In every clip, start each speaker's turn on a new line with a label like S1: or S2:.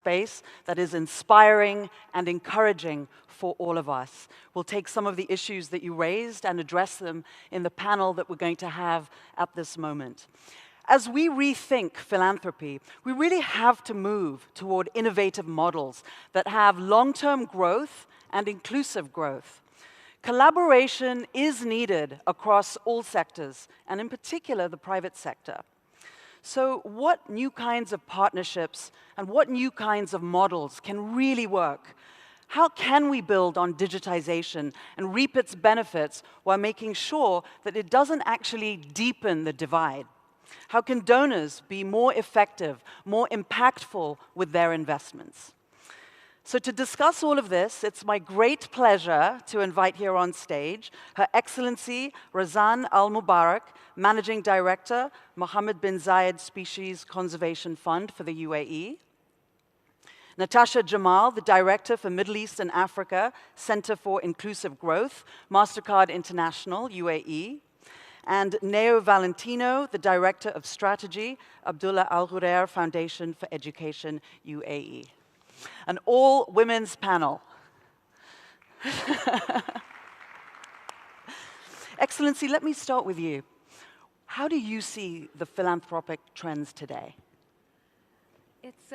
S1: space that is inspiring and encouraging for all of us. We'll take some of the issues that you raised and address them in the panel that we're going to have at this moment. As we rethink philanthropy, we really have to move toward innovative models that have long-term growth and inclusive growth. Collaboration is needed across all sectors, and in particular, the private sector. So what new kinds of partnerships and what new kinds of models can really work? How can we build on digitization and reap its benefits while making sure that it doesn't actually deepen the divide? How can donors be more effective, more impactful with their investments? So to discuss all of this, it's my great pleasure to invite here on stage Her Excellency Razan Al Mubarak, Managing Director, Mohammed bin Zayed Species Conservation Fund for the UAE. Natasha Jamal, the Director for Middle East and Africa, Center for Inclusive Growth, MasterCard International, UAE. And Neo Valentino, the Director of Strategy, Abdullah Al Ghurair Foundation for Education, UAE. An all-women's panel. Excellency, let me start with you. How do you see the philanthropic trends today?
S2: It's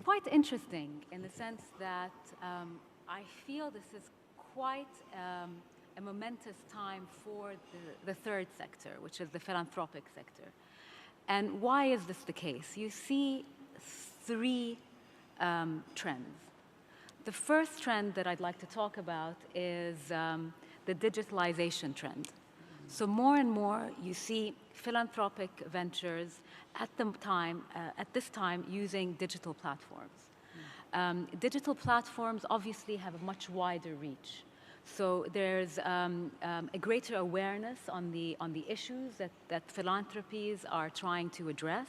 S2: quite interesting in the sense that I feel this is quite a momentous time for the third sector, which is the philanthropic sector. And why is this the case? You see three trends. The first trend that I'd like to talk about is the digitalization trend. So more and more you see philanthropic ventures at this time using digital platforms. Digital platforms obviously have a much wider reach. So there's a greater awareness on the issues that philanthropies are trying to address.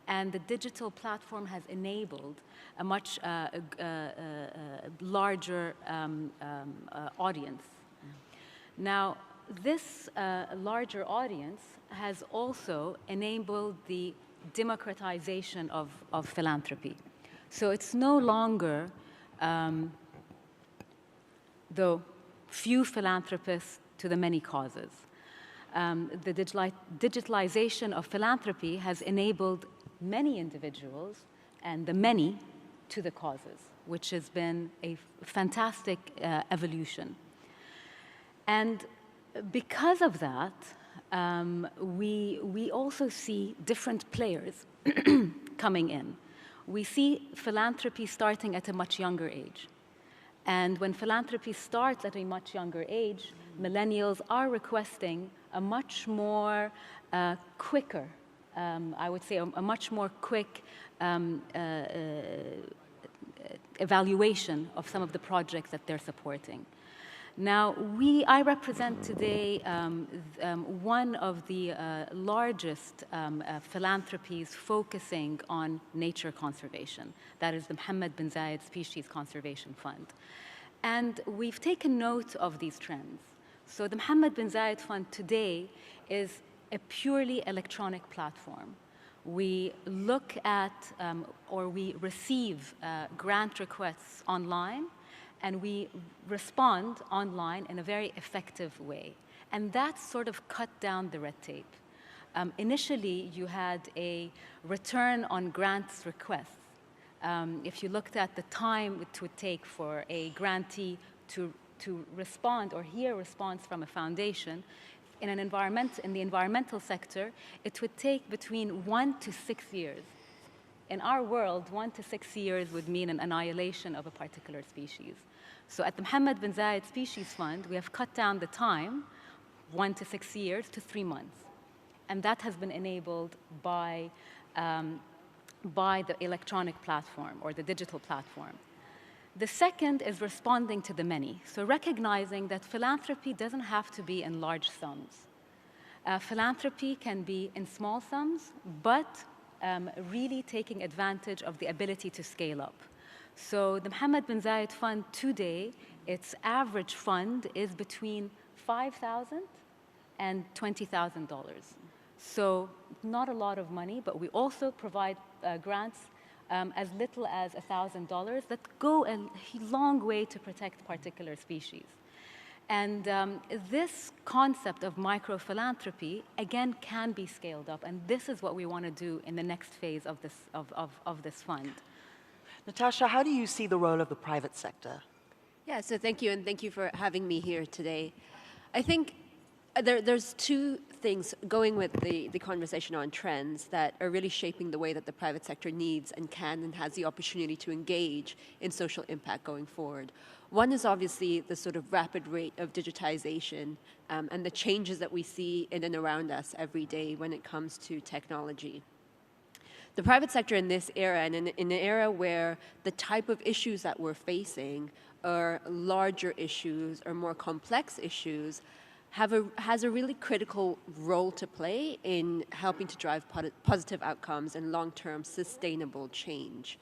S2: And the digital platform has enabled a much larger audience. Now, this larger audience has also enabled the democratization of philanthropy. So it's no longer, though few philanthropists to the many causes. The digitalization of philanthropy has enabled many individuals and the many to the causes, which has been a fantastic evolution. And because of that, we also see different players coming in. We see philanthropy starting at a much younger age. And when philanthropy starts at a much younger age, millennials are requesting a much more quicker, I would say a much more quick evaluation of some of the projects that they're supporting. Now, I represent today one of the largest philanthropies focusing on nature conservation. That is the Mohammed bin Zayed Species Conservation Fund. And we've taken note of these trends. So the Mohammed bin Zayed Fund today is a purely electronic platform. We look at or we receive grant requests online, and we respond online in a very effective way. And that sort of cut down the red tape. Initially, you had a return on grants requests. If you looked at the time it would take for a grantee to respond or hear a response from a foundation, in the environmental sector, it would take between 1 to 6 years. In our world, 1 to 6 years would mean an annihilation of a particular species. So at the Mohammed bin Zayed Species Fund, we have cut down the time, 1 to 6 years, to 3 months. And that has been enabled by the electronic platform or the digital platform. The second is responding to the many. So recognizing that philanthropy doesn't have to be in large sums. Philanthropy can be in small sums, but really taking advantage of the ability to scale up. So the Mohammed bin Zayed Fund today, its average fund is between $5,000 and $20,000. So not a lot of money, but we also provide grants as little as $1,000 that go a long way to protect particular species. And this concept of micro-philanthropy, again, can be scaled up. And this is what we want to do in the next phase of this fund.
S1: Natasha, how do you see the role of the private sector?
S3: Yeah, so thank you, and thank you for having me here today. I think there's two things going with the conversation on trends that are really shaping the way that the private sector needs and can and has the opportunity to engage in social impact going forward. One is obviously the sort of rapid rate of digitization and the changes that we see in and around us every day when it comes to technology. The private sector in this era, and in an era where the type of issues that we're facing are larger issues or more complex issues, has a really critical role to play in helping to drive positive outcomes and long-term sustainable change.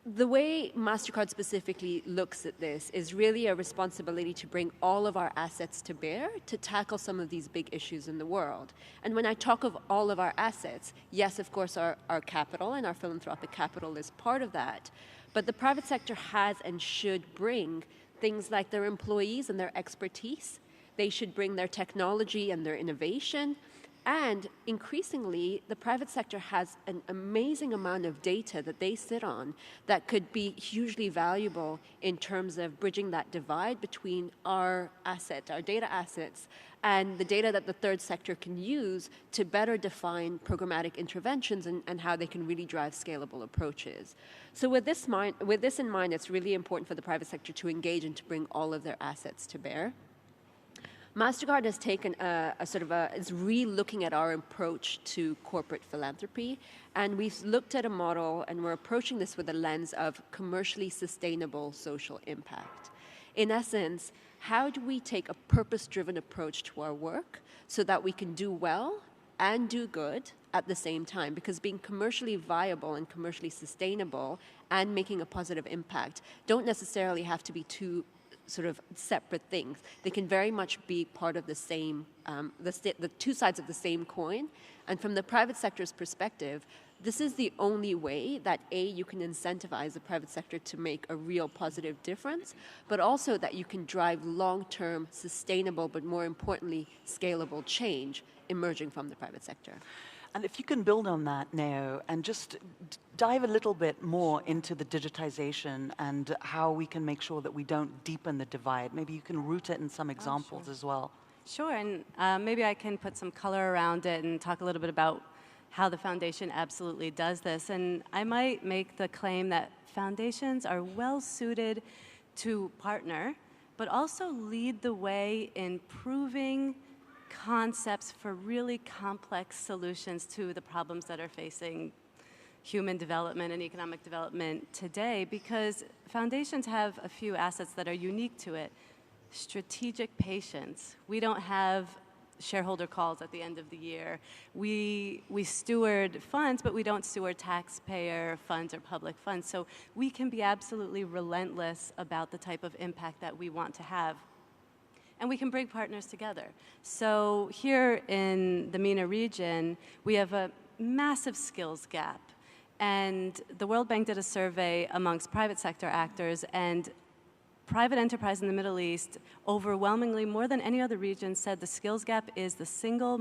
S3: The way MasterCard specifically looks at this is really a responsibility to bring all of our assets to bear to tackle some of these big issues in the world. And when I talk of all of our assets, yes, of course, our capital and our philanthropic capital is part of that. But the private sector has and should bring things like their employees and their expertise. They should bring their technology and their innovation. And increasingly, the private sector has an amazing amount of data that they sit on that could be hugely valuable in terms of bridging that divide between our assets, our data assets, and the data that the third sector can use to better define programmatic interventions and how they can really drive scalable approaches. So with this in mind, it's really important for the private sector to engage and to bring all of their assets to bear. MasterCard has taken is re-looking at our approach to corporate philanthropy, and we've looked at a model, and we're approaching this with a lens of commercially sustainable social impact. In essence, how do we take a purpose-driven approach to our work so that we can do well and do good at the same time? Because being commercially viable and commercially sustainable and making a positive impact don't necessarily have to be two sort of separate things. They can very much be part of the same, the two sides of the same coin. And from the private sector's perspective, this is the only way that you can incentivize the private sector to make a real positive difference, but also that you can drive long-term, sustainable, but more importantly, scalable change emerging from the private sector.
S1: And if you can build on that, Neo, and just dive a little bit more into the digitization and how we can make sure that we don't deepen the divide. Maybe you can root it in some examples as well.
S4: Sure, and maybe I can put some color around it and talk a little bit about how the foundation absolutely does this. And I might make the claim that foundations are well suited to partner, but also lead the way in proving concepts for really complex solutions to the problems that are facing human development and economic development today, because foundations have a few assets that are unique to it. Strategic patience. We don't have shareholder calls at the end of the year. We steward funds, but we don't steward taxpayer funds or public funds. So we can be absolutely relentless about the type of impact that we want to have. And we can bring partners together. So here in the MENA region, we have a massive skills gap. And the World Bank did a survey amongst private sector actors, and private enterprise in the Middle East, overwhelmingly, more than any other region, said the skills gap is the single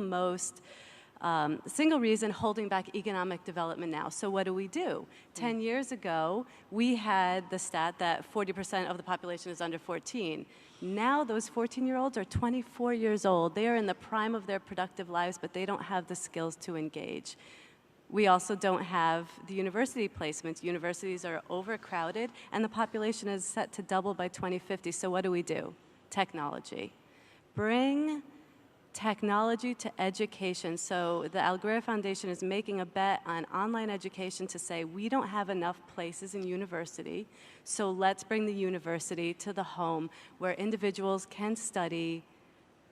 S4: reason holding back economic development now. So what do? 10 years ago, we had the stat that 40% of the population is under 14. Now those 14-year-olds are 24 years old. They are in the prime of their productive lives, but they don't have the skills to engage. We also don't have the university placements. Universities are overcrowded, and the population is set to double by 2050. So what do? Technology. Bring technology to education. So the Al Ghurair Foundation is making a bet on online education to say we don't have enough places in university, so let's bring the university to the home where individuals can study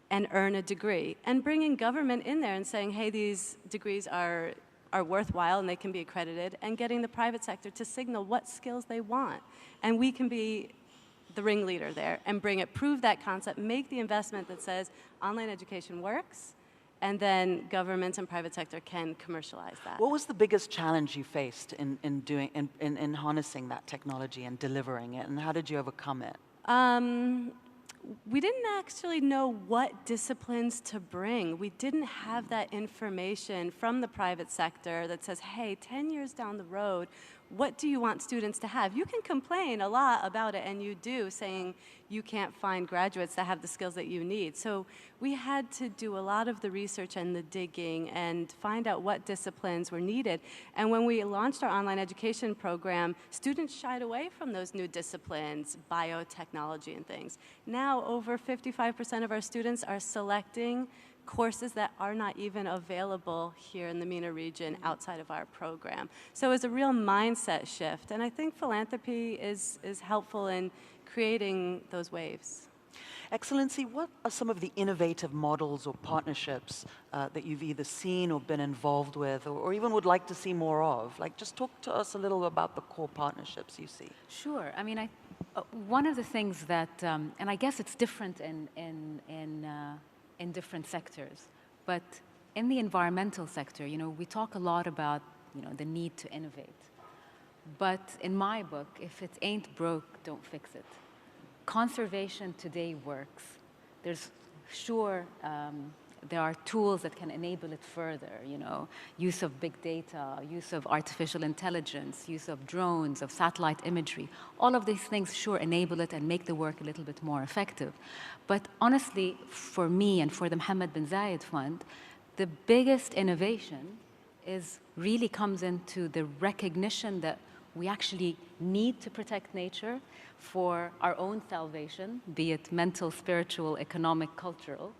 S4: and earn a degree. And bringing government in there and saying, hey, these degrees are worthwhile and they can be accredited, and getting the private sector to signal what skills they want. And we can be the ringleader there and bring it, prove that concept, make the investment that says online education works, and then governments and private sector can commercialize that.
S1: What was the biggest challenge you faced in harnessing that technology and delivering it, and how did you overcome it?
S4: We didn't actually know what disciplines to bring. We didn't have that information from the private sector that says, hey, 10 years down the road, what do you want students to have? You can complain a lot about it, and you do, saying you can't find graduates that have the skills that you need. So we had to do a lot of the research and the digging and find out what disciplines were needed. And when we launched our online education program, students shied away from those new disciplines, biotechnology and things. Now, over 55% of our students are selecting courses that are not even available here in the MENA region outside of our program. So it's a real mindset shift, and I think philanthropy is helpful in creating those waves.
S1: Excellency, what are some of the innovative models or partnerships that you've either seen or been involved with, or even would like to see more of? Like, just talk to us a little about the core partnerships you see.
S2: Sure. I mean, one of the things that, and I guess it's different in different sectors, but in the environmental sector, we talk a lot about, the need to innovate. But in my book, if it ain't broke, don't fix it. Conservation today works. There's there are tools that can enable it further, use of big data, use of artificial intelligence, use of drones, of satellite imagery. All of these things sure enable it and make the work a little bit more effective. But honestly, for me and for the Mohammed bin Zayed Fund, the biggest innovation really comes into the recognition that we actually need to protect nature for our own salvation, be it mental, spiritual, economic, cultural.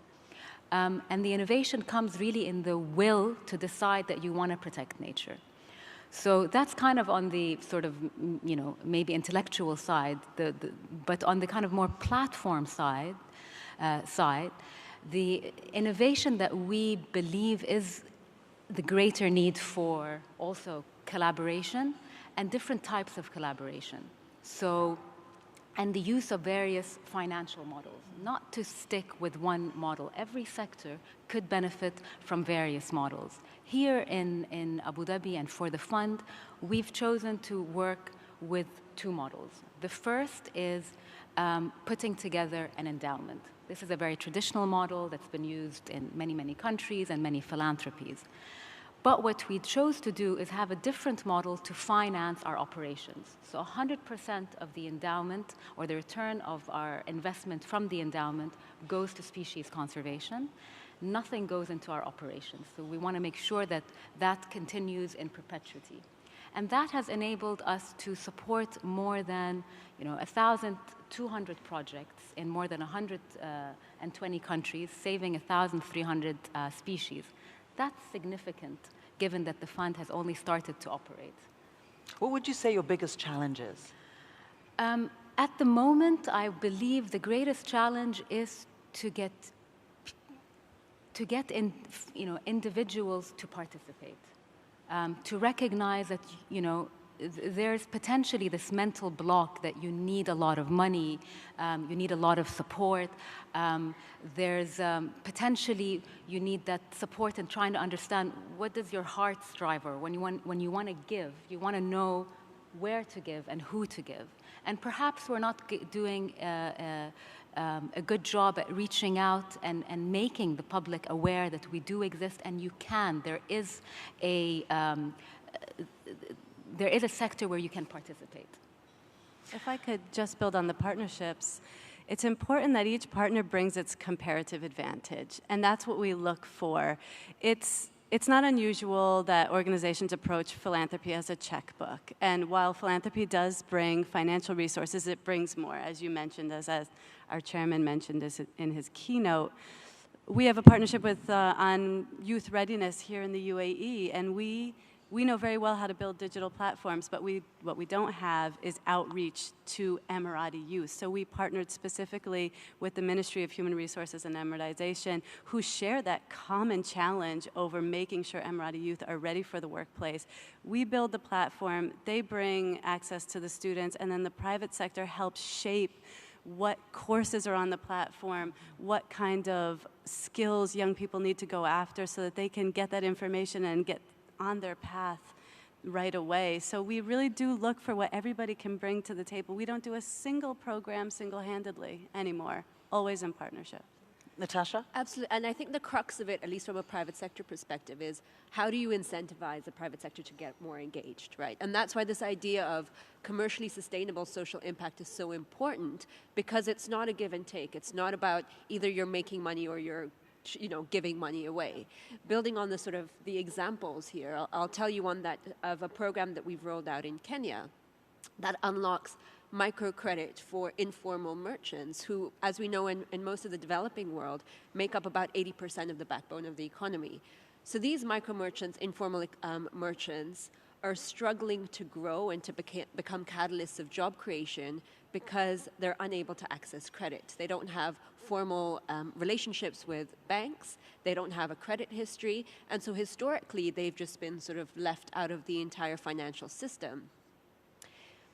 S2: And the innovation comes really in the will to decide that you want to protect nature. So that's kind of on the sort of, maybe intellectual side, but on the kind of more platform side, the innovation that we believe is the greater need for also collaboration and different types of collaboration. So, and the use of various financial models, not to stick with one model. Every sector could benefit from various models. Here in Abu Dhabi and for the fund, we've chosen to work with two models. The first is putting together an endowment. This is a very traditional model that's been used in many, many countries and many philanthropies. But what we chose to do is have a different model to finance our operations. So 100% of the endowment or the return of our investment from the endowment goes to species conservation. Nothing goes into our operations. So we want to make sure that that continues in perpetuity. And that has enabled us to support more than 1,200 projects in more than 120 countries, saving 1,300 species. That's significant, given that the fund has only started to operate.
S1: What would you say your biggest challenge is?
S2: At the moment, I believe the greatest challenge is to get individuals to participate, to recognize that there's potentially this mental block that you need a lot of money, you need a lot of support. There's potentially you need that support in trying to understand what does your heart strive for. When you want to give, you want to know where to give and who to give. And perhaps we're not doing a good job at reaching out and making the public aware that we do exist and you can. There is a sector where you can participate.
S4: If I could just build on the partnerships, it's important that each partner brings its comparative advantage, and that's what we look for. It's not unusual that organizations approach philanthropy as a checkbook, and while philanthropy does bring financial resources, it brings more, as you mentioned, as our chairman mentioned this in his keynote. We have a partnership on youth readiness here in the UAE, and we know very well how to build digital platforms, but what we don't have is outreach to Emirati youth. So we partnered specifically with the Ministry of Human Resources and Emiratization, who share that common challenge over making sure Emirati youth are ready for the workplace. We build the platform, they bring access to the students, and then the private sector helps shape what courses are on the platform, what kind of skills young people need to go after so that they can get that information and get on their path right away. So we really do look for what everybody can bring to the table. We don't do a single program single-handedly anymore, always in partnership.
S1: Natasha?
S3: Absolutely, and I think the crux of it, at least from a private sector perspective, is how do you incentivize the private sector to get more engaged, right? And that's why this idea of commercially sustainable social impact is so important, because it's not a give and take. It's not about either you're making money or you're giving money away. Building on the sort of the examples here, I'll tell you one of a program that we've rolled out in Kenya that unlocks microcredit for informal merchants who, as we know in most of the developing world, make up about 80% of the backbone of the economy. So these micro merchants, informal merchants, are struggling to grow and to become catalysts of job creation because they're unable to access credit. They don't have formal relationships with banks, they don't have a credit history, and so historically they've just been sort of left out of the entire financial system.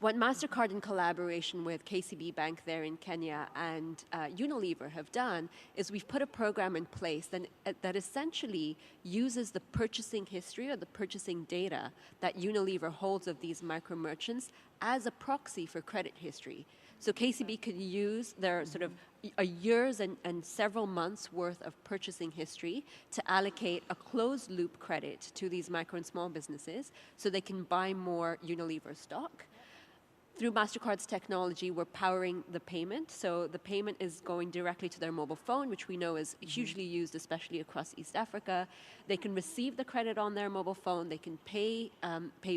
S3: What MasterCard, in collaboration with KCB Bank there in Kenya and Unilever have done is we've put a program in place that essentially uses the purchasing history or the purchasing data that Unilever holds of these micro merchants as a proxy for credit history. So KCB could use their sort of a years and several months worth of purchasing history to allocate a closed loop credit to these micro and small businesses so they can buy more Unilever stock. Through MasterCard's technology, we're powering the payment. So the payment is going directly to their mobile phone, which we know is hugely used, especially across East Africa. They can receive the credit on their mobile phone. They can pay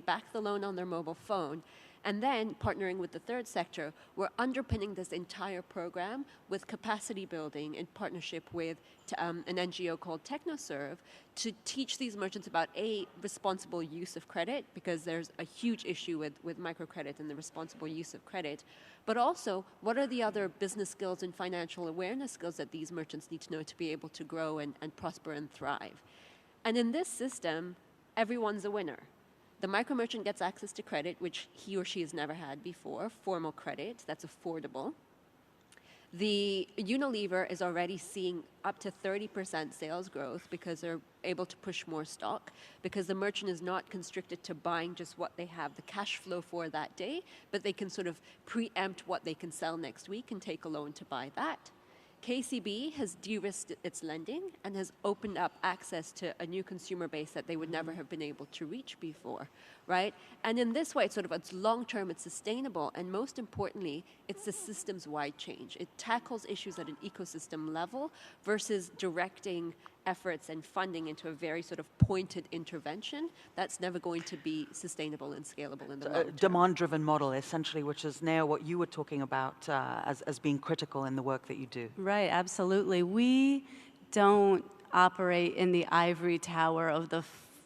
S3: back the loan on their mobile phone. And then, partnering with the third sector, we're underpinning this entire program with capacity building in partnership with an NGO called TechnoServe to teach these merchants about responsible use of credit, because there's a huge issue with microcredit and the responsible use of credit, but also what are the other business skills and financial awareness skills that these merchants need to know to be able to grow and prosper and thrive. And in this system, everyone's a winner. The micro merchant gets access to credit, which he or she has never had before, formal credit that's affordable. The Unilever is already seeing up to 30% sales growth because they're able to push more stock, because the merchant is not constricted to buying just what they have the cash flow for that day, but they can sort of preempt what they can sell next week and take a loan to buy that. KCB has de-risked its lending and has opened up access to a new consumer base that they would never have been able to reach before, right? And in this way, it's long-term, it's sustainable, and most importantly, it's a systems-wide change. It tackles issues at an ecosystem level versus directing efforts and funding into a very sort of pointed intervention that's never going to be sustainable and scalable in the long term.
S1: A demand-driven model, essentially, which is now what you were talking about as being critical in the work that you do.
S4: Right, absolutely. We don't operate in the ivory tower of the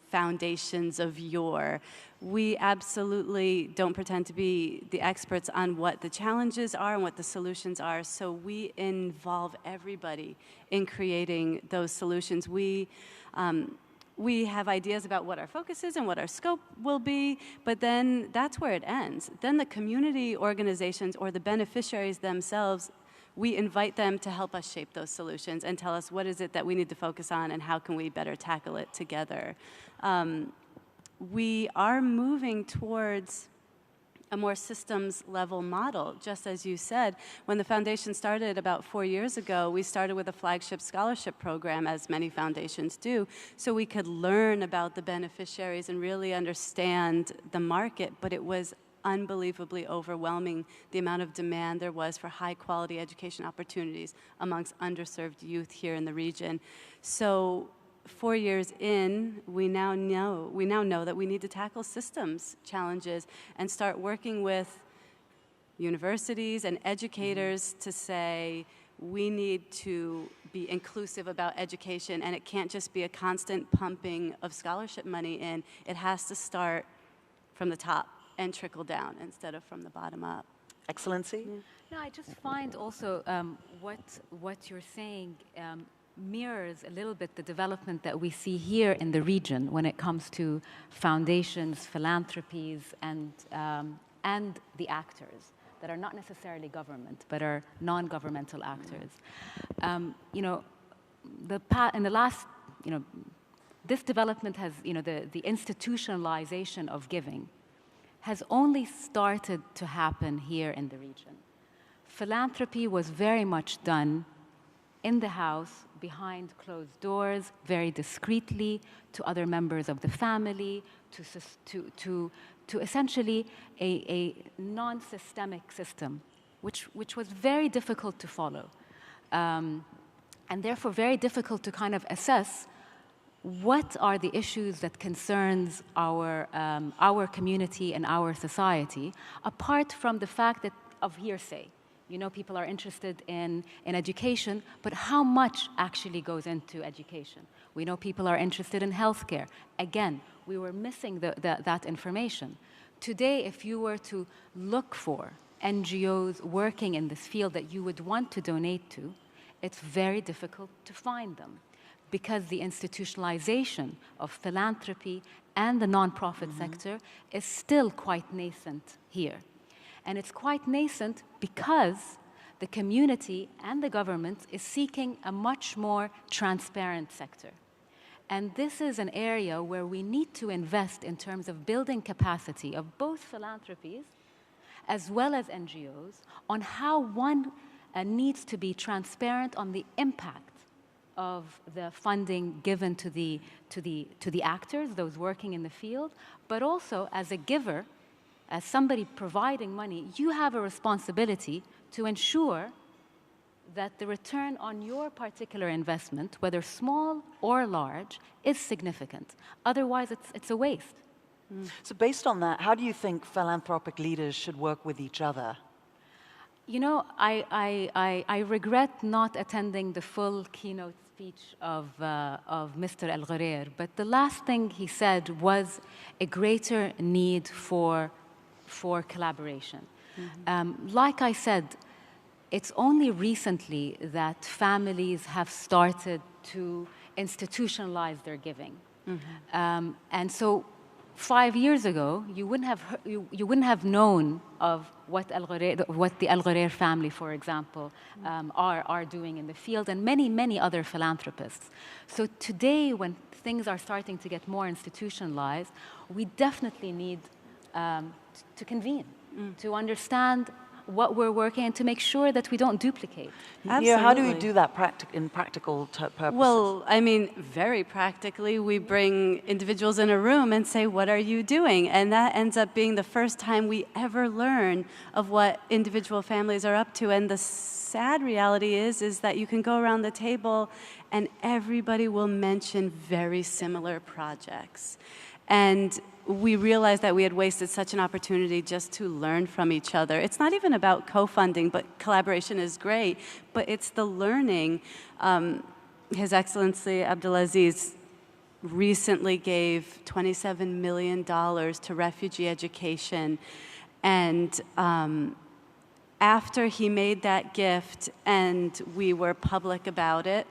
S4: foundations of yore. We absolutely don't pretend to be the experts on what the challenges are and what the solutions are, so we involve everybody in creating those solutions. We have ideas about what our focus is and what our scope will be, but then that's where it ends. Then the community organizations or the beneficiaries themselves, we invite them to help us shape those solutions and tell us what is it that we need to focus on and how can we better tackle it together. We are moving towards a more systems level model, just as you said. When the foundation started about 4 years ago, we started with a flagship scholarship program, as many foundations do, so we could learn about the beneficiaries and really understand the market, but it was unbelievably overwhelming the amount of demand there was for high quality education opportunities amongst underserved youth here in the region. So 4 years in, we now know that we need to tackle systems challenges and start working with universities and educators to say we need to be inclusive about education, and it can't just be a constant pumping of scholarship money in. It has to start from the top and trickle down instead of from the bottom up.
S1: Excellency?
S2: Yeah. No, I just find also what you're saying mirrors a little bit the development that we see here in the region when it comes to foundations, philanthropies, and the actors. that are not necessarily government, but are non-governmental actors. You know, in the last, you know, this development has, you know, the institutionalization of giving has only started to happen here in the region. Philanthropy was very much done in the house, behind closed doors, very discreetly, to other members of the family, to essentially a non-systemic system, which was very difficult to follow, and therefore very difficult to kind of assess what are the issues that concerns our community and our society, apart from the fact of hearsay. You know, people are interested in education, but how much actually goes into education? We know people are interested in healthcare. Again, we were missing that information. Today, if you were to look for NGOs working in this field that you would want to donate to, it's very difficult to find them, because the institutionalization of philanthropy and the nonprofit sector is still quite nascent here. And it's quite nascent because the community and the government is seeking a much more transparent sector. And this is an area where we need to invest in terms of building capacity of both philanthropies as well as NGOs on how one needs to be transparent on the impact of the funding given to the actors, those working in the field, but also as a giver, as somebody providing money, you have a responsibility to ensure that the return on your particular investment, whether small or large, is significant. Otherwise, it's a waste.
S1: So based on that, how do you think philanthropic leaders should work with each other?
S2: You know, I regret not attending the full keynote speech of Mr. Al Ghureir, but the last thing he said was a greater need for collaboration. Like I said, it's only recently that families have started to institutionalize their giving. And so 5 years ago, you wouldn't have known of what the Al Ghureir family, for example, are doing in the field, and many other philanthropists. So today, when things are starting to get more institutionalized, we definitely need to convene, to understand what we're working and to make sure that we don't duplicate.
S4: Absolutely.
S1: Yeah, how do we do that in practical purposes?
S4: Well, I mean, very practically, we bring individuals in a room and say, what are you doing? And that ends up being the first time we ever learn of what individual families are up to. And the sad reality is that you can go around the table and everybody will mention very similar projects. And we realized that we had wasted such an opportunity just to learn from each other. It's not even about co-funding, but collaboration is great, but it's the learning. His Excellency Abdulaziz recently gave $27 million to refugee education, and after he made that gift and we were public about it,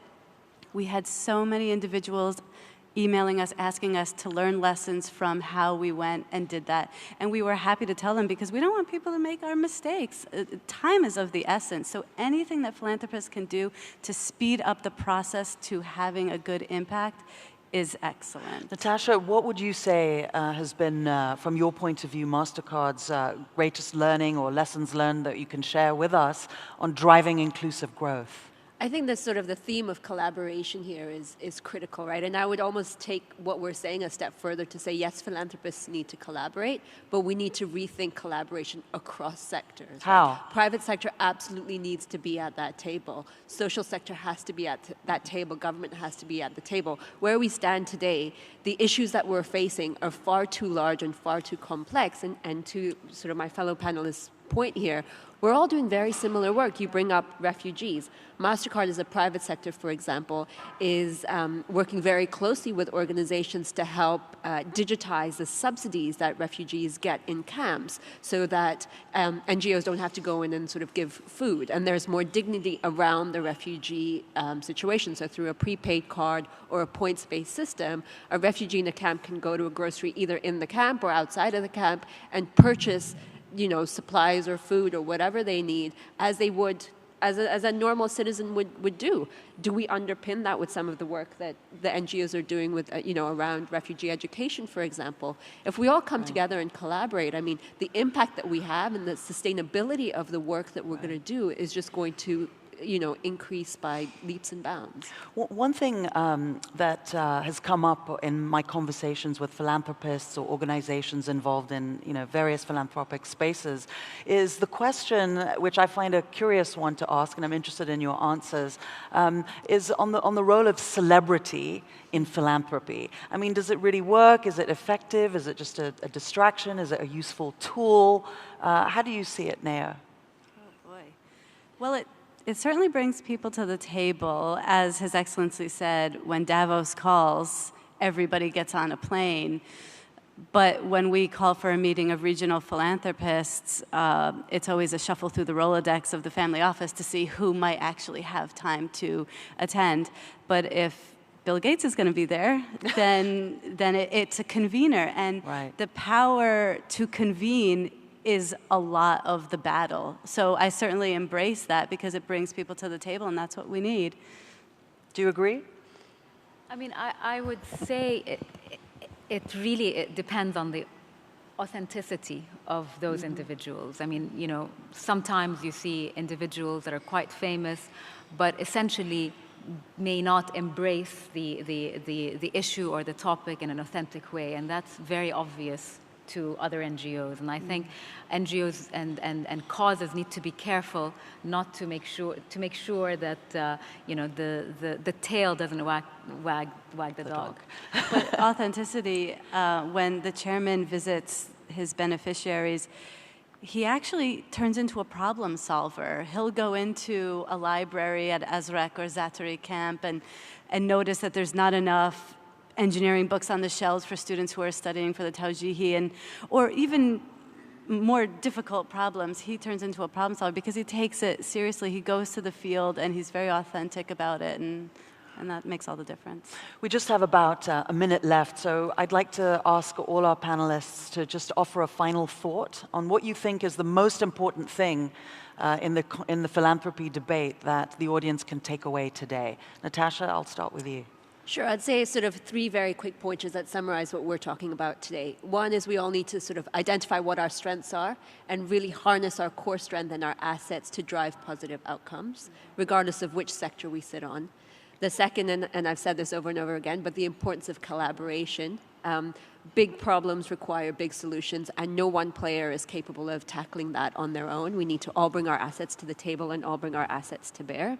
S4: we had so many individuals emailing us, asking us to learn lessons from how we went and did that. And we were happy to tell them because we don't want people to make our mistakes. Time is of the essence. So anything that philanthropists can do to speed up the process to having a good impact is excellent.
S1: Natasha, what would you say has been, from your point of view, MasterCard's greatest learning or lessons learned that you can share with us on driving inclusive growth?
S3: I think the sort of the theme of collaboration here is critical, right? And I would almost take what we're saying a step further to say, yes, philanthropists need to collaborate, but we need to rethink collaboration across sectors.
S1: How?
S3: Right? Private sector absolutely needs to be at that table. Social sector has to be at that table. Government has to be at the table. Where we stand today, the issues that we're facing are far too large and far too complex. And to sort of my fellow panelists' point here, we're all doing very similar work. You bring up refugees. MasterCard as a private sector, for example, is working very closely with organizations to help digitize the subsidies that refugees get in camps so that NGOs don't have to go in and sort of give food. And there's more dignity around the refugee situation. So through a prepaid card or a points-based system, a refugee in a camp can go to a grocery either in the camp or outside of the camp and purchase supplies or food or whatever they need as they would, as a normal citizen would do. Do we underpin that with some of the work that the NGOs are doing with, around refugee education, for example? If we all come together and collaborate, I mean, the impact that we have and the sustainability of the work that we're going to do is just going to increase by leaps and bounds.
S1: One thing that has come up in my conversations with philanthropists or organizations involved in various philanthropic spaces is the question, which I find a curious one to ask, and I'm interested in your answers, is on the role of celebrity in philanthropy. I mean, does it really work? Is it effective? Is it just a distraction? Is it a useful tool? How do you see it, Nea?
S4: Oh boy. Well, it certainly brings people to the table. As His Excellency said, when Davos calls, everybody gets on a plane. But when we call for a meeting of regional philanthropists, it's always a shuffle through the Rolodex of the family office to see who might actually have time to attend. But if Bill Gates is going to be there, then it's a convener. And the power to convene is a lot of the battle. So I certainly embrace that because it brings people to the table, and that's what we need.
S1: Do you agree?
S2: I mean, I would say it really depends on the authenticity of those individuals. I mean, sometimes you see individuals that are quite famous, but essentially may not embrace the issue or the topic in an authentic way, and that's very obvious to other NGOs. And I think NGOs and causes need to be careful not to make sure that the tail doesn't wag the dog.
S4: But authenticity, when the chairman visits his beneficiaries, he actually turns into a problem solver. He'll go into a library at Azraq or Zaatari camp and notice that there's not enough engineering books on the shelves for students who are studying for the Tawjihi, or even more difficult problems. He turns into a problem solver because he takes it seriously. He goes to the field and he's very authentic about it, and that makes all the difference.
S1: We just have about a minute left, so I'd like to ask all our panelists to just offer a final thought on what you think is the most important thing in the philanthropy debate that the audience can take away today. Natasha, I'll start with you.
S3: Sure, I'd say sort of three very quick pointers that summarize what we're talking about today. One is we all need to sort of identify what our strengths are and really harness our core strength and our assets to drive positive outcomes, regardless of which sector we sit on. The second, and I've said this over and over again, but the importance of collaboration. Big problems require big solutions, and no one player is capable of tackling that on their own. We need to all bring our assets to the table and all bring our assets to bear.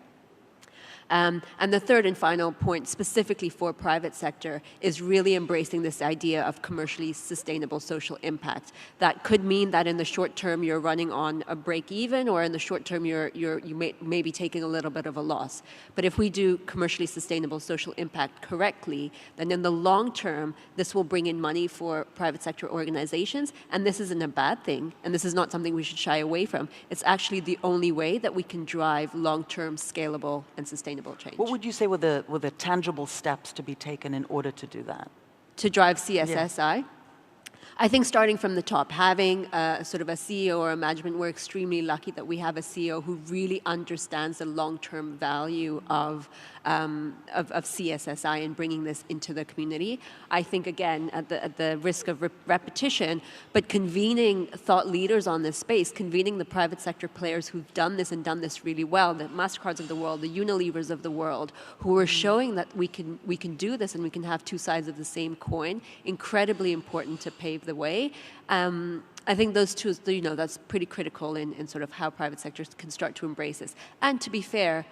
S3: And the third and final point, specifically for private sector, is really embracing this idea of commercially sustainable social impact. That could mean that in the short term you're running on a break even, or in the short term you may be taking a little bit of a loss. But if we do commercially sustainable social impact correctly, then in the long term this will bring in money for private sector organizations, and this isn't a bad thing, and this is not something we should shy away from. It's actually the only way that we can drive long-term, scalable, and sustainable change.
S1: What would you say were the tangible steps to be taken in order to do that?
S3: To drive CSSI? Yeah. I think starting from the top, having sort of a CEO or a management, we're extremely lucky that we have a CEO who really understands the long-term value of CSSI and bringing this into the community. I think, again, at the risk of repetition, but convening thought leaders on this space, convening the private sector players who've done this and done this really well, the MasterCards of the world, the Unilevers of the world, who are showing that we can do this and we can have two sides of the same coin, incredibly important to pave the way. I think those two, that's pretty critical in sort of how private sectors can start to embrace this. And to be fair,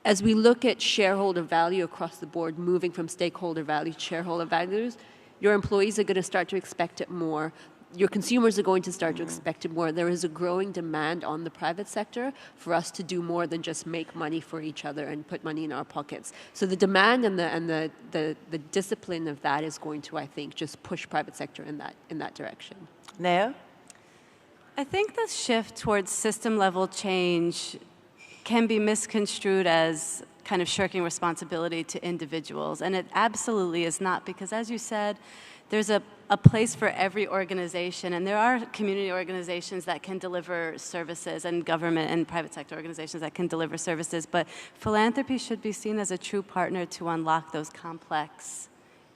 S3: as we look at shareholder value across the board, moving from stakeholder value to shareholder values, your employees are going to start to expect it more. Your consumers are going to start to expect it more. There is a growing demand on the private sector for us to do more than just make money for each other and put money in our pockets. So the demand and the discipline of that is going to, I think, just push private sector in that direction.
S1: Nea?
S4: I think the shift towards system-level change can be misconstrued as kind of shirking responsibility to individuals. And it absolutely is not, because as you said, there's a place for every organization, and there are community organizations that can deliver services, and government and private sector organizations that can deliver services, but philanthropy should be seen as a true partner to unlock those complex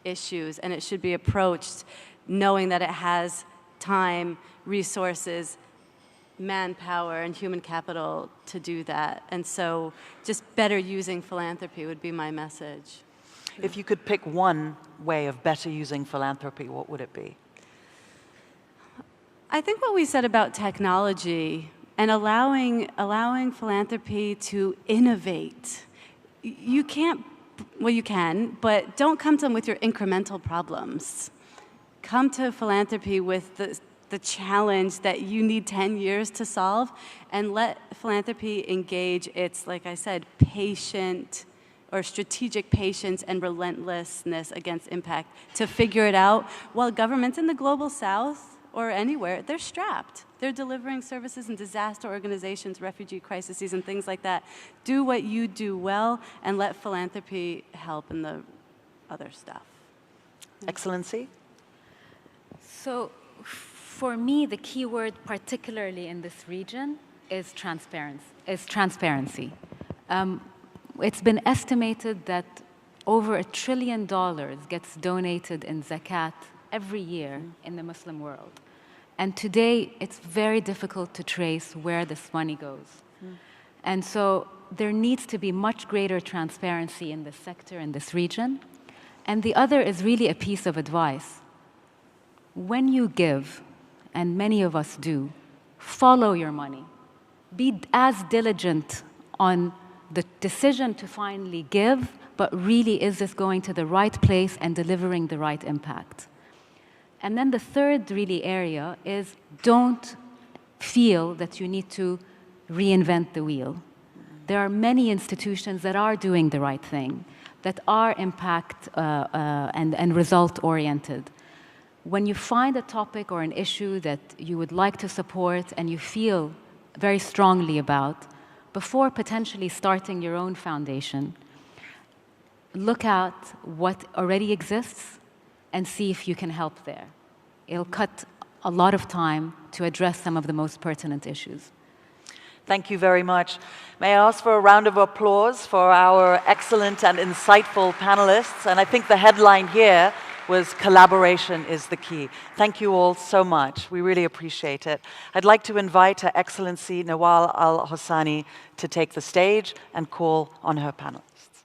S4: issues, and it should be approached knowing that it has time, resources, manpower, and human capital to do that. And so just better using philanthropy would be my message.
S1: If you could pick one way of better using philanthropy, what would it be?
S4: I think what we said about technology and allowing philanthropy to innovate. You can't, well, you can, but don't come to them with your incremental problems. Come to philanthropy with the challenge that you need 10 years to solve, and let philanthropy engage its, like I said, patient or strategic patience and relentlessness against impact to figure it out, while governments in the global south or anywhere, they're strapped. They're delivering services in disaster organizations, refugee crises, and things like that. Do what you do well, and let philanthropy help in the other stuff.
S1: Excellency?
S2: So for me, the key word, particularly in this region, is transparency. It's been estimated that over $1 trillion gets donated in zakat every year in the Muslim world. And today, it's very difficult to trace where this money goes. And so there needs to be much greater transparency in this sector, in this region. And the other is really a piece of advice. When you give, and many of us do, follow your money. Be as diligent on the decision to finally give, but really, is this going to the right place and delivering the right impact? And then the third really area is, don't feel that you need to reinvent the wheel. There are many institutions that are doing the right thing, that are impact and result-oriented. When you find a topic or an issue that you would like to support and you feel very strongly about, before potentially starting your own foundation, look at what already exists and see if you can help there. It'll cut a lot of time to address some of the most pertinent issues.
S1: Thank you very much. May I ask for a round of applause for our excellent and insightful panelists? And I think the headline here was collaboration is the key. Thank you all so much. We really appreciate it. I'd like to invite Her Excellency Nawal Al-Hosani to take the stage and call on her panelists.